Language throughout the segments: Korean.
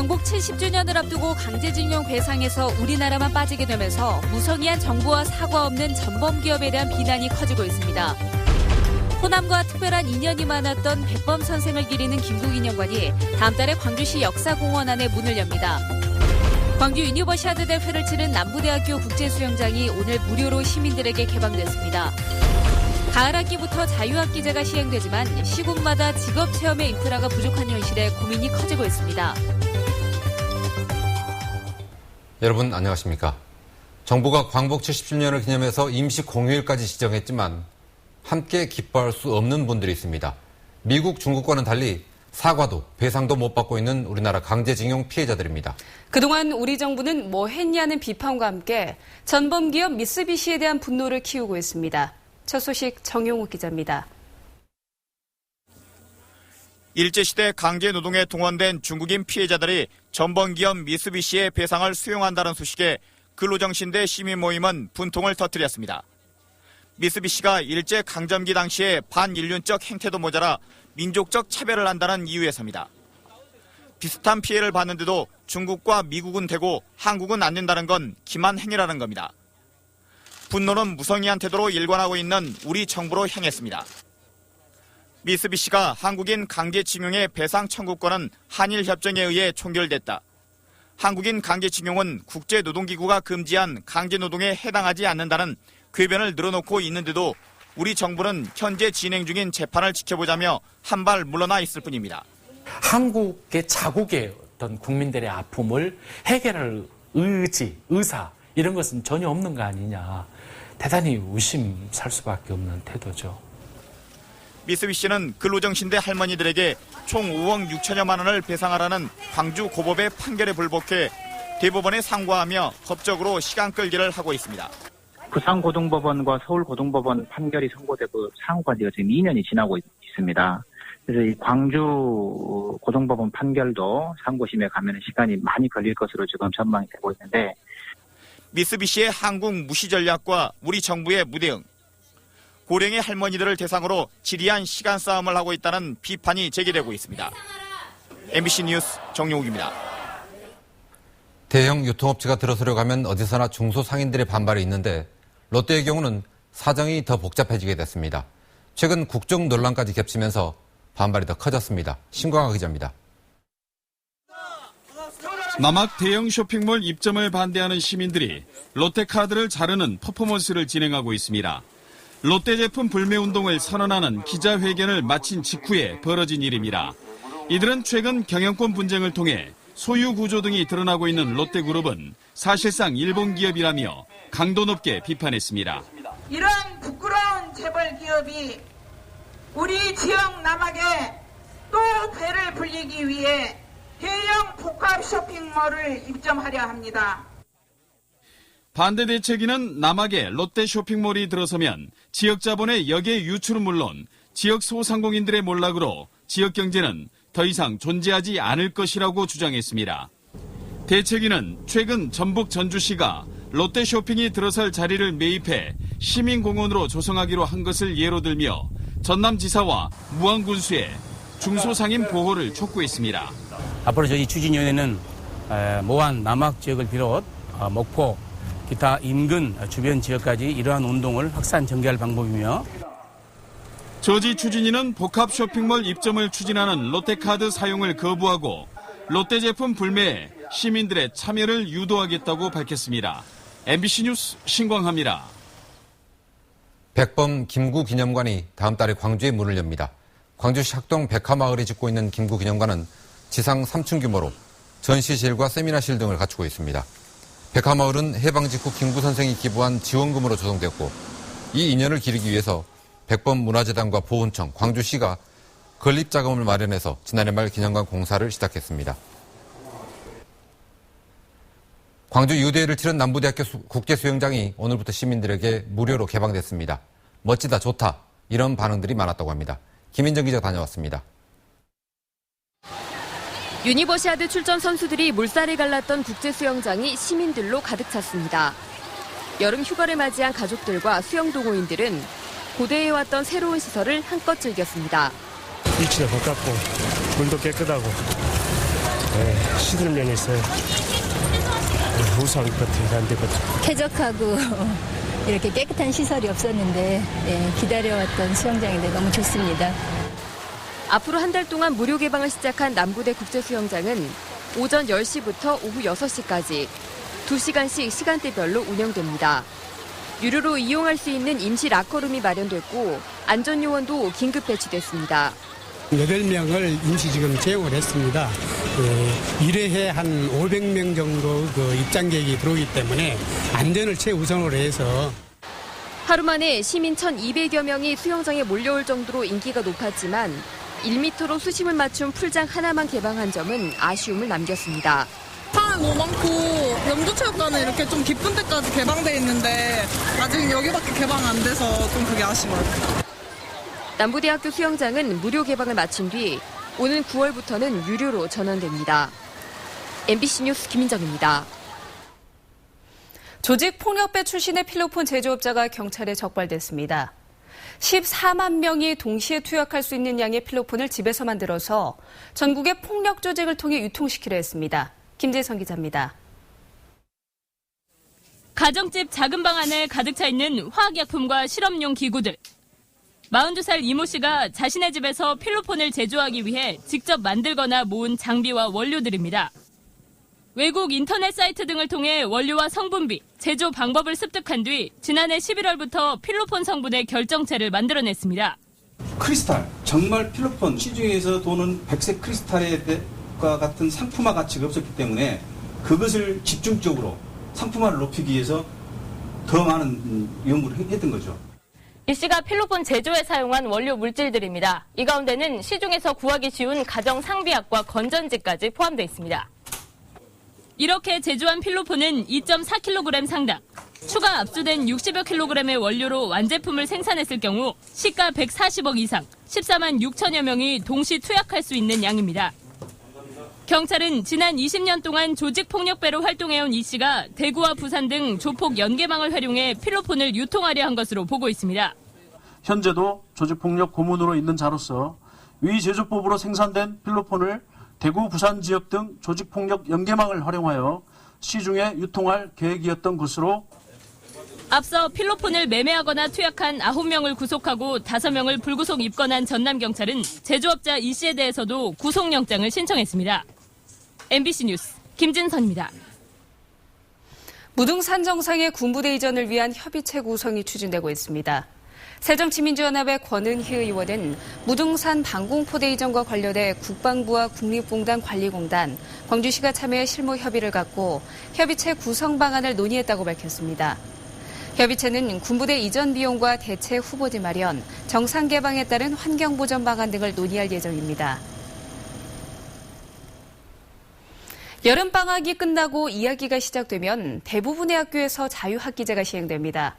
광복 70주년을 앞두고 강제징용 배상에서 우리나라만 빠지게 되면서 무성의한 정부와 사과 없는 전범기업에 대한 비난이 커지고 있습니다. 호남과 특별한 인연이 많았던 백범 선생을 기리는 김구기념관이 다음 달에 광주시 역사공원 안에 문을 엽니다. 광주 유니버시아드 대회를 치른 남부대학교 국제수영장이 오늘 무료로 시민들에게 개방됐습니다. 가을 학기부터 자유학기제가 시행되지만 시군마다 직업체험의 인프라가 부족한 현실에 고민이 커지고 있습니다. 여러분 안녕하십니까? 정부가 광복 70주년을 기념해서 임시 공휴일까지 지정했지만 함께 기뻐할 수 없는 분들이 있습니다. 미국, 중국과는 달리 사과도 배상도 못 받고 있는 우리나라 강제징용 피해자들입니다. 그동안 우리 정부는 뭐 했냐는 비판과 함께 전범기업 미쓰비시에 대한 분노를 키우고 있습니다. 첫 소식 정용욱 기자입니다. 일제시대 강제노동에 동원된 중국인 피해자들이 전범기업 미쓰비시의 배상을 수용한다는 소식에 근로정신대 시민모임은 분통을 터뜨렸습니다. 미쓰비시가 일제 강점기 당시에 반인륜적 행태도 모자라 민족적 차별을 한다는 이유에서입니다. 비슷한 피해를 받는데도 중국과 미국은 되고 한국은 안 된다는 건 기만 행위라는 겁니다. 분노는 무성의한 태도로 일관하고 있는 우리 정부로 향했습니다. 미쓰비시가 한국인 강제징용의 배상 청구권은 한일협정에 의해 종결됐다. 한국인 강제징용은 국제노동기구가 금지한 강제노동에 해당하지 않는다는 궤변을 늘어놓고 있는데도 우리 정부는 현재 진행 중인 재판을 지켜보자며 한 발 물러나 있을 뿐입니다. 한국의 자국의 어떤 국민들의 아픔을 해결할 의지, 의사 이런 것은 전혀 없는 거 아니냐. 대단히 의심 살 수밖에 없는 태도죠. 미쓰비시는 근로정신대 할머니들에게 총 5억 6천여만 원을 배상하라는 광주 고법의 판결에 불복해 대법원에 상고하며 법적으로 시간 끌기를 하고 있습니다. 부산고등법원과 서울고등법원 판결이 선고되고 상고가 되어 지금 2년이 지나고 있습니다. 그래서 이 광주 고등법원 판결도 상고심에 가면 시간이 많이 걸릴 것으로 지금 전망이 되고 있는데 미쓰비시의 한국 무시 전략과 우리 정부의 무대응, 고령의 할머니들을 대상으로 지리한 시간 싸움을 하고 있다는 비판이 제기되고 있습니다. MBC 뉴스 정용욱입니다. 대형 유통업체가 들어서려고 하면 어디서나 중소상인들의 반발이 있는데 롯데의 경우는 사정이 더 복잡해지게 됐습니다. 최근 국정 논란까지 겹치면서 반발이 더 커졌습니다. 신광하 기자입니다. 남악 대형 쇼핑몰 입점을 반대하는 시민들이 롯데카드를 자르는 퍼포먼스를 진행하고 있습니다. 롯데 제품 불매운동을 선언하는 기자회견을 마친 직후에 벌어진 일입니다. 이들은 최근 경영권 분쟁을 통해 소유 구조 등이 드러나고 있는 롯데그룹은 사실상 일본 기업이라며 강도 높게 비판했습니다. 이런 부끄러운 재벌 기업이 우리 지역 남악에 또 배를 불리기 위해 대형 복합 쇼핑몰을 입점하려 합니다. 반대 대책위는 남악에 롯데 쇼핑몰이 들어서면 지역 자본의 역의 유출은 물론 지역 소상공인들의 몰락으로 지역 경제는 더 이상 존재하지 않을 것이라고 주장했습니다. 대책위는 최근 전북 전주시가 롯데 쇼핑이 들어설 자리를 매입해 시민공원으로 조성하기로 한 것을 예로 들며 전남지사와 무안군수에 중소상인 보호를 촉구했습니다. 앞으로 저희 추진위원회는 모안 남악 지역을 비롯 목포 기타 인근 주변 지역까지 이러한 운동을 확산 전개할 방법이며 저지 추진위는 복합 쇼핑몰 입점을 추진하는 롯데카드 사용을 거부하고 롯데 제품 불매에 시민들의 참여를 유도하겠다고 밝혔습니다. MBC 뉴스 신광하입니다. 백범 김구기념관이 다음 달에 광주에 문을 엽니다. 광주시 학동 백화마을에 짓고 있는 김구기념관은 지상 3층 규모로 전시실과 세미나실 등을 갖추고 있습니다. 백화마을은 해방 직후 김구 선생이 기부한 지원금으로 조성됐고 이 인연을 기리기 위해서 백범 문화재단과 보훈청, 광주시가 건립자금을 마련해서 지난해 말 기념관 공사를 시작했습니다. 광주 유대회를 치른 남부대학교 국제수영장이 오늘부터 시민들에게 무료로 개방됐습니다. 멋지다, 좋다 이런 반응들이 많았다고 합니다. 김인정 기자 다녀왔습니다. 유니버시아드 출전 선수들이 물살을 갈랐던 국제수영장이 시민들로 가득 찼습니다. 여름 휴가를 맞이한 가족들과 수영 동호인들은 고대에 왔던 새로운 시설을 한껏 즐겼습니다. 위치가 가깝고 물도 깨끗하고 시설 면에서 우수한 것 같아요. 안 되거든요. 쾌적하고 이렇게 깨끗한 시설이 없었는데 기다려왔던 수영장인데 너무 좋습니다. 앞으로 한 달 동안 무료 개방을 시작한 남부대 국제수영장은 오전 10시부터 오후 6시까지 2시간씩 시간대별로 운영됩니다. 유료로 이용할 수 있는 임시 라커룸이 마련됐고 안전요원도 긴급 배치됐습니다. 8명을 임시 지금 채용을 했습니다. 1회에 한 500명 정도 입장객이 들어오기 때문에 안전을 최우선으로 해서 하루 만에 시민 1,200여 명이 수영장에 몰려올 정도로 인기가 높았지만 1m로 수심을 맞춘 풀장 하나만 개방한 점은 아쉬움을 남겼습니다. 사람 너무 많고 영도체육관은 이렇게 좀 깊은 데까지 개방돼 있는데 아직 여기밖에 개방 안 돼서 좀 그게 아쉬워요. 남부대학교 수영장은 무료 개방을 마친 뒤 오는 9월부터는 유료로 전환됩니다. MBC 뉴스 김민정입니다. 조직폭력배 출신의 필로폰 제조업자가 경찰에 적발됐습니다. 14만 명이 동시에 투약할 수 있는 양의 필로폰을 집에서 만들어서 전국의 폭력 조직을 통해 유통시키려 했습니다. 김재성 기자입니다. 가정집 작은 방 안에 가득 차 있는 화학약품과 실험용 기구들. 42살 이모 씨가 자신의 집에서 필로폰을 제조하기 위해 직접 만들거나 모은 장비와 원료들입니다. 외국 인터넷 사이트 등을 통해 원료와 성분비, 제조 방법을 습득한 뒤 지난해 11월부터 필로폰 성분의 결정체를 만들어냈습니다. 크리스탈, 정말 필로폰, 시중에서 도는 백색 크리스탈과 같은 상품화 가치가 없었기 때문에 그것을 집중적으로 상품화를 높이기 위해서 더 많은 연구를 했던 거죠. 이 씨가 필로폰 제조에 사용한 원료 물질들입니다. 이 가운데는 시중에서 구하기 쉬운 가정 상비약과 건전지까지 포함되어 있습니다. 이렇게 제조한 필로폰은 2.4kg 상당, 추가 압수된 60여 킬로그램의 원료로 완제품을 생산했을 경우 시가 140억 이상, 14만 6천여 명이 동시 투약할 수 있는 양입니다. 경찰은 지난 20년 동안 조직폭력배로 활동해온 이 씨가 대구와 부산 등 조폭 연계망을 활용해 필로폰을 유통하려 한 것으로 보고 있습니다. 현재도 조직폭력 고문으로 있는 자로서 위제조법으로 생산된 필로폰을 대구, 부산 지역 등 조직폭력 연계망을 활용하여 시중에 유통할 계획이었던 것으로 앞서 필로폰을 매매하거나 투약한 9명을 구속하고 5명을 불구속 입건한 전남경찰은 제조업자 이 씨에 대해서도 구속영장을 신청했습니다. MBC 뉴스 김진선입니다. 무등산 정상의 군부대 이전을 위한 협의체 구성이 추진되고 있습니다. 새정치민주연합의 권은희 의원은 무등산 방공포대 이전과 관련해 국방부와 국립공단 관리공단, 광주시가 참여해 실무 협의를 갖고 협의체 구성 방안을 논의했다고 밝혔습니다. 협의체는 군부대 이전 비용과 대체 후보지 마련, 정상 개방에 따른 환경 보전 방안 등을 논의할 예정입니다. 여름방학이 끝나고 2학기가 시작되면 대부분의 학교에서 자유학기제가 시행됩니다.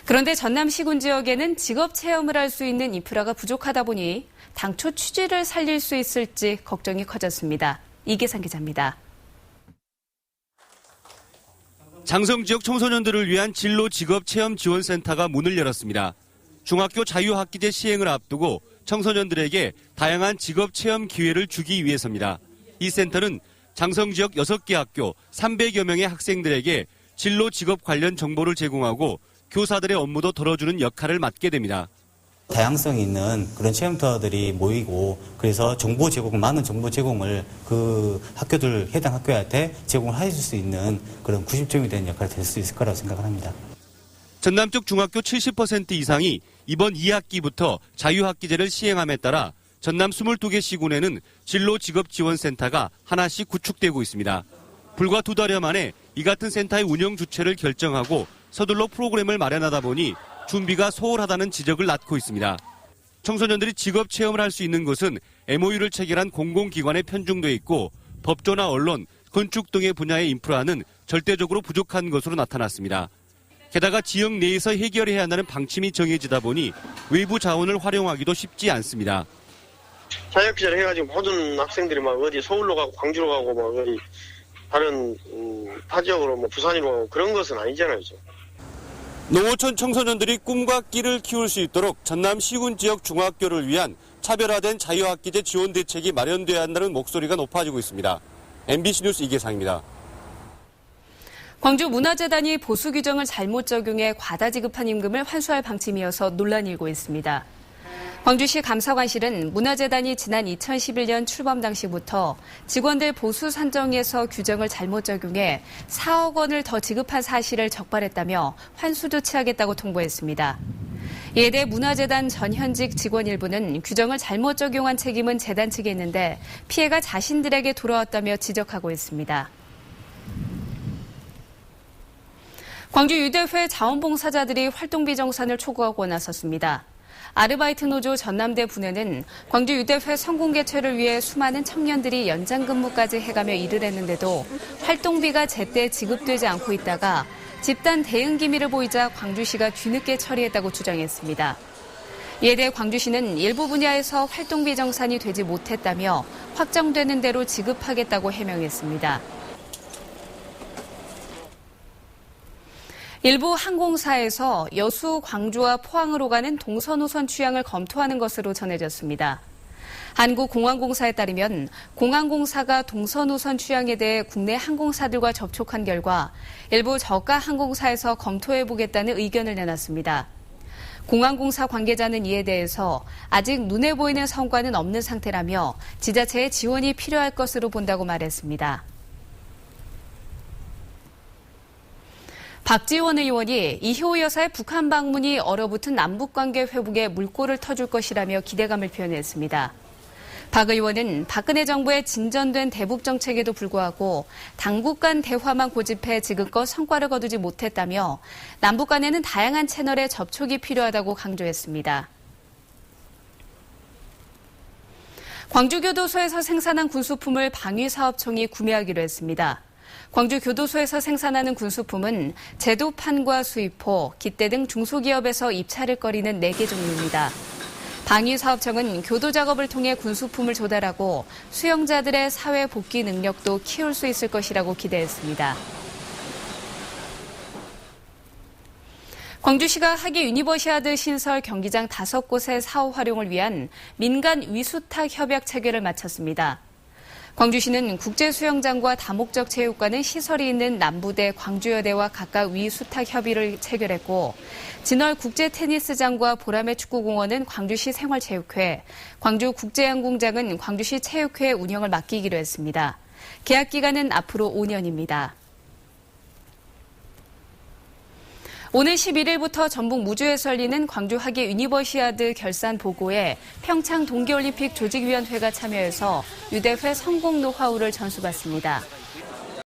그런데 전남시군 지역에는 직업 체험을 할 수 있는 인프라가 부족하다 보니 당초 취지를 살릴 수 있을지 걱정이 커졌습니다. 이계상 기자입니다. 장성 지역 청소년들을 위한 진로 직업 체험 지원센터가 문을 열었습니다. 중학교 자유학기제 시행을 앞두고 청소년들에게 다양한 직업 체험 기회를 주기 위해서입니다. 이 센터는 장성 지역 6개 학교 300여 명의 학생들에게 진로 직업 관련 정보를 제공하고 교사들의 업무도 덜어주는 역할을 맡게 됩니다. 다양성이 있는 그런 체험터들이 모이고 그래서 정보 제공, 많은 정보 제공을 그 학교들, 해당 학교한테 제공을 해줄 수 있는 그런 구심점이 되는 역할이 될 수 있을 거라고 생각을 합니다. 전남 쪽 중학교 70% 이상이 이번 2학기부터 자유학기제를 시행함에 따라 전남 22개 시군에는 진로직업지원센터가 하나씩 구축되고 있습니다. 불과 2달여 만에 이 같은 센터의 운영 주체를 결정하고 서둘러 프로그램을 마련하다 보니 준비가 소홀하다는 지적을 낳고 있습니다. 청소년들이 직업 체험을 할 수 있는 곳은 MOU를 체결한 공공기관에 편중돼 있고 법조나 언론, 건축 등의 분야의 인프라는 절대적으로 부족한 것으로 나타났습니다. 게다가 지역 내에서 해결해야 한다는 방침이 정해지다 보니 외부 자원을 활용하기도 쉽지 않습니다. 자유학기제를 해가지고 모든 학생들이 막 어디 서울로 가고 광주로 가고 막 어디 다른 타 지역으로 뭐 부산으로 가고 그런 것은 아니잖아요. 농어촌 청소년들이 꿈과 끼를 키울 수 있도록 전남 시군 지역 중학교를 위한 차별화된 자유학기제 지원 대책이 마련돼야 한다는 목소리가 높아지고 있습니다. MBC 뉴스 이계상입니다. 광주 문화재단이 보수 규정을 잘못 적용해 과다 지급한 임금을 환수할 방침이어서 논란이 일고 있습니다. 광주시 감사관실은 문화재단이 지난 2011년 출범 당시부터 직원들 보수 산정에서 규정을 잘못 적용해 4억 원을 더 지급한 사실을 적발했다며 환수 조치하겠다고 통보했습니다. 이에 대해 문화재단 전현직 직원 일부는 규정을 잘못 적용한 책임은 재단 측에 있는데 피해가 자신들에게 돌아왔다며 지적하고 있습니다. 광주 유대회 자원봉사자들이 활동비 정산을 촉구하고 나섰습니다. 아르바이트 노조 전남대 분회는 광주 유대회 성공 개최를 위해 수많은 청년들이 연장 근무까지 해가며 일을 했는데도 활동비가 제때 지급되지 않고 있다가 집단 대응 기미를 보이자 광주시가 뒤늦게 처리했다고 주장했습니다. 이에 대해 광주시는 일부 분야에서 활동비 정산이 되지 못했다며 확정되는 대로 지급하겠다고 해명했습니다. 일부 항공사에서 여수, 광주와 포항으로 가는 동서노선 취향을 검토하는 것으로 전해졌습니다. 한국공항공사에 따르면 공항공사가 동서노선 취향에 대해 국내 항공사들과 접촉한 결과 일부 저가 항공사에서 검토해보겠다는 의견을 내놨습니다. 공항공사 관계자는 이에 대해서 아직 눈에 보이는 성과는 없는 상태라며 지자체의 지원이 필요할 것으로 본다고 말했습니다. 박지원 의원이 이효 여사의 북한 방문이 얼어붙은 남북관계 회복에 물꼬를 터줄 것이라며 기대감을 표현했습니다. 박 의원은 박근혜 정부의 진전된 대북 정책에도 불구하고 당국 간 대화만 고집해 지금껏 성과를 거두지 못했다며 남북 간에는 다양한 채널의 접촉이 필요하다고 강조했습니다. 광주교도소에서 생산한 군수품을 방위사업청이 구매하기로 했습니다. 광주교도소에서 생산하는 군수품은 제도판과 수입호, 깃대 등 중소기업에서 입찰을 거리는 4개 종류입니다. 방위사업청은 교도 작업을 통해 군수품을 조달하고 수용자들의 사회 복귀 능력도 키울 수 있을 것이라고 기대했습니다. 광주시가 하계 유니버시아드 신설 경기장 5곳의 사후 활용을 위한 민간 위수탁 협약 체결을 마쳤습니다. 광주시는 국제수영장과 다목적 체육관은 시설이 있는 남부대, 광주여대와 각각 위수탁 협의를 체결했고 진월 국제테니스장과 보라매 축구공원은 광주시 생활체육회, 광주국제양궁장은 광주시 체육회 운영을 맡기기로 했습니다. 계약 기간은 앞으로 5년입니다. 오늘 11일부터 전북 무주에서 열리는 광주 하계 유니버시아드 결산 보고에 평창 동계올림픽 조직위원회가 참여해서 유대회 성공 노하우를 전수받습니다.